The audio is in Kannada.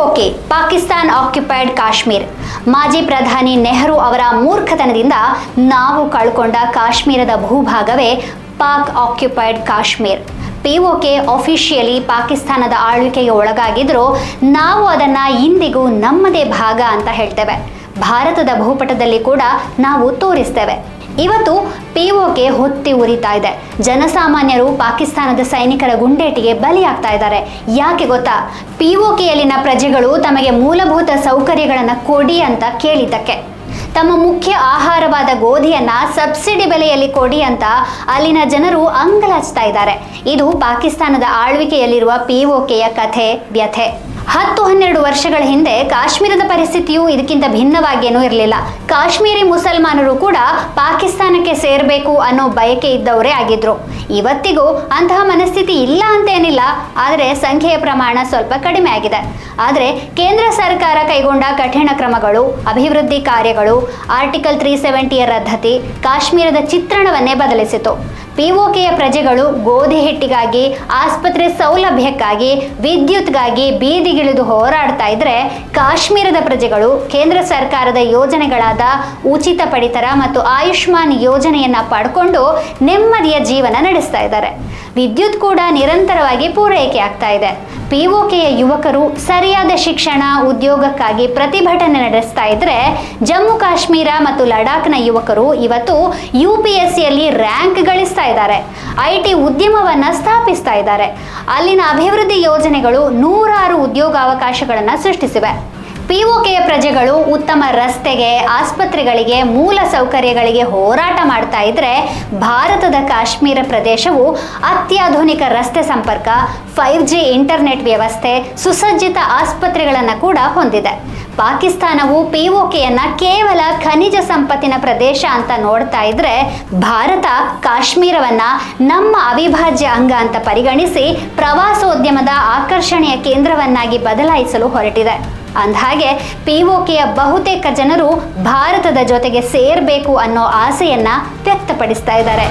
PoK Pakistan occupied Kashmir. ಮಾಜಿ ಪ್ರಧಾನಿ ನೆಹರು ಅವರ ಮೂರ್ಖತನದಿಂದ ನಾವು ಕಳ್ಕೊಂಡ ಕಾಶ್ಮೀರದ ಭೂಭಾಗವೇ Pak occupied Kashmir. PoK officially ಪಾಕಿಸ್ತಾನದ ಆಳ್ವಿಕೆಗೆ ಒಳಗಾಗಿದ್ರೂ ನಾವು ಅದನ್ನು ಇಂದಿಗೂ ನಮ್ಮದೇ ಭಾಗ ಅಂತ ಹೇಳ್ತೇವೆ. ಭಾರತದ ಭೂಪಟದಲ್ಲಿ ಕೂಡ ನಾವು ತೋರಿಸ್ತೇವೆ. ಇವತ್ತು ಪಿಒಕೆ ಹೊತ್ತಿ ಉರಿತಾ ಇದೆ. ಜನಸಾಮಾನ್ಯರು ಪಾಕಿಸ್ತಾನದ ಸೈನಿಕರ ಗುಂಡೇಟಿಗೆ ಬಲಿಯಾಗ್ತಾ ಇದ್ದಾರೆ. ಯಾಕೆ ಗೊತ್ತಾ? ಪಿಒಕೆಯಲ್ಲಿನ ಪ್ರಜೆಗಳು ತಮಗೆ ಮೂಲಭೂತ ಸೌಕರ್ಯಗಳನ್ನು ಕೊಡಿ ಅಂತ ಕೇಳಿದ್ದಕ್ಕೆ. ತಮ್ಮ ಮುಖ್ಯ ಆಹಾರವಾದ ಗೋಧಿಯನ್ನ ಸಬ್ಸಿಡಿ ಬೆಲೆಯಲ್ಲಿ ಕೊಡಿ ಅಂತ ಅಲ್ಲಿನ ಜನರು ಅಂಗಲಾಚ್ತಾ ಇದ್ದಾರೆ. ಇದು ಪಾಕಿಸ್ತಾನದ ಆಳ್ವಿಕೆಯಲ್ಲಿರುವ ಪಿಒಕೆಯ ಕಥೆ ವ್ಯಥೆ. 10-12 ವರ್ಷಗಳ ಹಿಂದೆ ಕಾಶ್ಮೀರದ ಪರಿಸ್ಥಿತಿಯು ಇದಕ್ಕಿಂತ ಭಿನ್ನವಾಗೇನೂ ಇರಲಿಲ್ಲ. ಕಾಶ್ಮೀರಿ ಮುಸಲ್ಮಾನರು ಕೂಡ ಪಾಕಿಸ್ತಾನಕ್ಕೆ ಸೇರಬೇಕು ಅನ್ನೋ ಬಯಕೆ ಇದ್ದವರೇ ಆಗಿದ್ರು. ಇವತ್ತಿಗೂ ಅಂತಹ ಮನಸ್ಥಿತಿ ಇಲ್ಲ ಅಂತೇನಿಲ್ಲ, ಆದರೆ ಸಂಖ್ಯೆಯ ಪ್ರಮಾಣ ಸ್ವಲ್ಪ ಕಡಿಮೆ ಆಗಿದೆ. ಆದರೆ ಕೇಂದ್ರ ಸರ್ಕಾರ ಕೈಗೊಂಡ ಕಠಿಣ ಕ್ರಮಗಳು, ಅಭಿವೃದ್ಧಿ ಕಾರ್ಯಗಳು, ಆರ್ಟಿಕಲ್ 370ಯ ರದ್ದತಿ ಕಾಶ್ಮೀರದ ಚಿತ್ರಣವನ್ನೇ ಬದಲಿಸಿತು. ಪಿಒಕೆಯ ಪ್ರಜೆಗಳು ಗೋಧಿ ಹಿಟ್ಟಿಗಾಗಿ, ಆಸ್ಪತ್ರೆ ಸೌಲಭ್ಯಕ್ಕಾಗಿ, ವಿದ್ಯುತ್ಗಾಗಿ ಬೀದಿಗಿಳಿದು ಹೋರಾಡ್ತಾ ಇದ್ರೆ, ಕಾಶ್ಮೀರದ ಪ್ರಜೆಗಳು ಕೇಂದ್ರ ಸರ್ಕಾರದ ಯೋಜನೆಗಳಾದ ಉಚಿತ ಪಡಿತರ ಮತ್ತು ಆಯುಷ್ಮಾನ್ ಯೋಜನೆಯನ್ನ ಪಡ್ಕೊಂಡು ನೆಮ್ಮದಿಯ ಜೀವನ ನಡೆಸ್ತಾ ಇದ್ದಾರೆ. ವಿದ್ಯುತ್ ಕೂಡ ನಿರಂತರವಾಗಿ ಪೂರೈಕೆ ಆಗ್ತಾ ಇದೆ. ಪಿಒಕೆಯ ಯುವಕರು ಸರಿಯಾದ ಶಿಕ್ಷಣ, ಉದ್ಯೋಗಕ್ಕಾಗಿ ಪ್ರತಿಭಟನೆ ನಡೆಸ್ತಾ ಇದ್ರೆ, ಜಮ್ಮು ಕಾಶ್ಮೀರ ಮತ್ತು ಲಡಾಖ್ನ ಯುವಕರು ಇವತ್ತು UPSCಯಲ್ಲಿ ರ್ಯಾಂಕ್ ಗಳಿಸ್ತಾ ಇದ್ದಾರೆ. IT ಉದ್ಯಮವನ್ನ ಸ್ಥಾಪಿಸ್ತಾ ಇದ್ದಾರೆ. ಅಲ್ಲಿನ ಅಭಿವೃದ್ಧಿ ಯೋಜನೆಗಳು ನೂರಾರು ಉದ್ಯೋಗಾವಕಾಶಗಳನ್ನು ಸೃಷ್ಟಿಸಿವೆ. ಪಿಒಕೆಯ ಪ್ರಜೆಗಳು ಉತ್ತಮ ರಸ್ತೆಗೆ, ಆಸ್ಪತ್ರೆಗಳಿಗೆ, ಮೂಲ ಸೌಕರ್ಯಗಳಿಗೆ ಹೋರಾಟ ಮಾಡ್ತಾ ಇದ್ರೆ, ಭಾರತದ ಕಾಶ್ಮೀರ ಪ್ರದೇಶವು ಅತ್ಯಾಧುನಿಕ ರಸ್ತೆ ಸಂಪರ್ಕ, 5G ಇಂಟರ್ನೆಟ್ ವ್ಯವಸ್ಥೆ, ಸುಸಜ್ಜಿತ ಆಸ್ಪತ್ರೆಗಳನ್ನು ಕೂಡ ಹೊಂದಿದೆ. ಪಾಕಿಸ್ತಾನವು ಪಿಒಕೆಯನ್ನ ಕೇವಲ ಖನಿಜ ಸಂಪತ್ತಿನ ಪ್ರದೇಶ ಅಂತ ನೋಡ್ತಾ ಇದ್ರೆ, ಭಾರತ ಕಾಶ್ಮೀರವನ್ನ ನಮ್ಮ ಅವಿಭಾಜ್ಯ ಅಂಗ ಅಂತ ಪರಿಗಣಿಸಿ ಪ್ರವಾಸೋದ್ಯಮದ ಆಕರ್ಷಣೆಯ ಕೇಂದ್ರವನ್ನಾಗಿ ಬದಲಾಯಿಸಲು ಹೊರಟಿದೆ. ಅಂದಹಾಗೆ ಪಿಒಕೆಯ ಬಹುತೇಕ ಜನರು ಭಾರತದ ಜೊತೆಗೆ ಸೇರಬೇಕು ಅನ್ನೋ ಆಸೆಯನ್ನ ವ್ಯಕ್ತಪಡಿಸ್ತಾ ಇದ್ದಾರೆ.